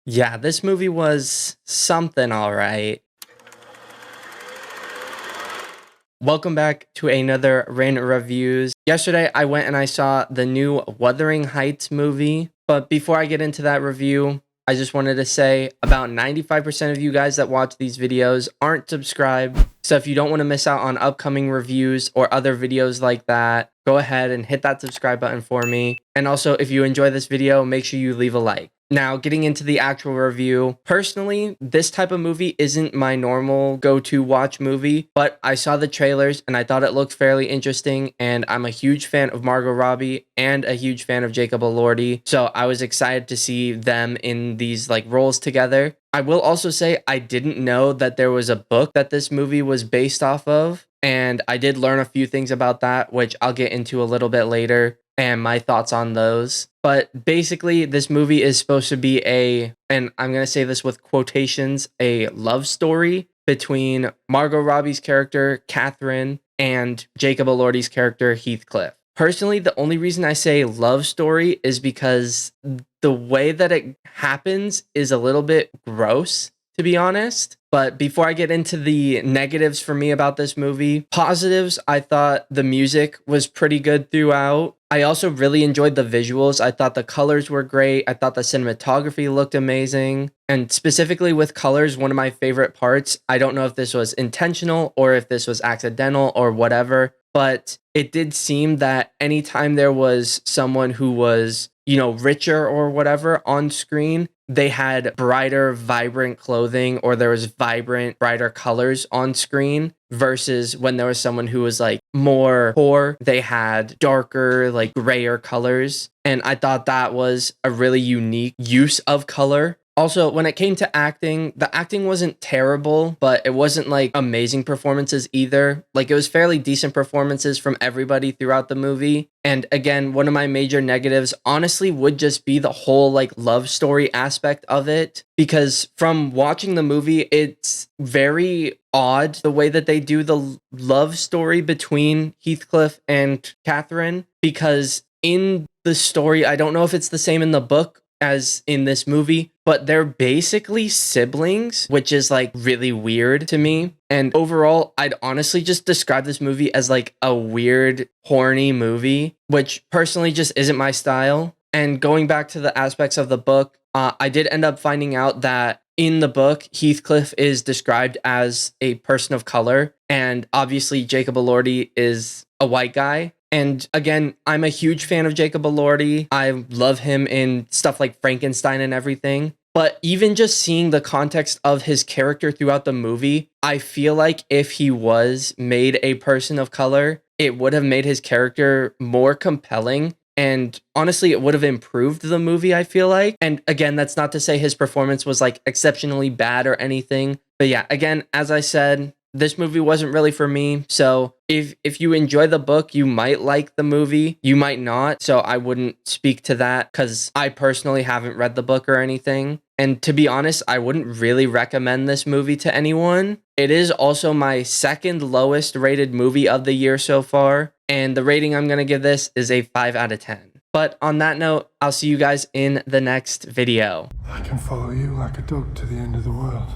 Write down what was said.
Yeah, this movie was something all right. Welcome back to another Random Reviews. Yesterday, I went and I saw the new Wuthering Heights movie. But before I get into that review, I just wanted to say about 95% of you guys that watch these videos aren't subscribed. So if you don't want to miss out on upcoming reviews or other videos like that, go ahead and hit that subscribe button for me. And also, if you enjoy this video, make sure you leave a like. Now, getting into the actual review, personally, this type of movie isn't my normal go-to watch movie, but I saw the trailers and I thought it looked fairly interesting, and I'm a huge fan of Margot Robbie and a huge fan of Jacob Elordi, so I was excited to see them in these roles together. I will also say I didn't know that there was a book that this movie was based off of, and I did learn a few things about that, which I'll get into a little bit later, and my thoughts on those. But basically, this movie is supposed to be and I'm going to say this with quotations, a love story between Margot Robbie's character, Catherine, and Jacob Elordi's character, Heathcliff. Personally, the only reason I say love story is because the way that it happens is a little bit gross, to be honest. But before I get into the negatives for me about this movie, positives, I thought the music was pretty good throughout. I also really enjoyed the visuals. I thought the colors were great. I thought the cinematography looked amazing. And specifically with colors, one of my favorite parts, I don't know if this was intentional or if this was accidental or whatever, but it did seem that anytime there was someone who was, richer or whatever on screen, they had brighter, vibrant clothing, or there was vibrant, brighter colors on screen, versus when there was someone who was more poor, they had darker, grayer colors. And I thought that was a really unique use of color. Also, when it came to acting, the acting wasn't terrible, but it wasn't amazing performances either. It was fairly decent performances from everybody throughout the movie. And again, one of my major negatives honestly would just be the whole love story aspect of it, because from watching the movie, it's very odd the way that they do the love story between Heathcliff and Catherine, because in the story, I don't know if it's the same in the book as in this movie, but they're basically siblings, which is really weird to me. And overall, I'd honestly just describe this movie as a weird, horny movie, which personally just isn't my style. And going back to the aspects of the book, I did end up finding out that in the book, Heathcliff is described as a person of color, and obviously Jacob Elordi is a white guy. And again, I'm a huge fan of Jacob Elordi. I love him in stuff like Frankenstein and everything. But even just seeing the context of his character throughout the movie, I feel like if he was made a person of color, it would have made his character more compelling. And honestly, it would have improved the movie, I feel like. And again, that's not to say his performance was exceptionally bad or anything. But yeah, again, as I said, this movie wasn't really for me. So if you enjoy the book, you might like the movie. You might not. So I wouldn't speak to that because I personally haven't read the book or anything. And to be honest, I wouldn't really recommend this movie to anyone. It is also my second lowest rated movie of the year so far. And the rating I'm going to give this is a 5 out of 10. But on that note, I'll see you guys in the next video. I can follow you like a dog to the end of the world.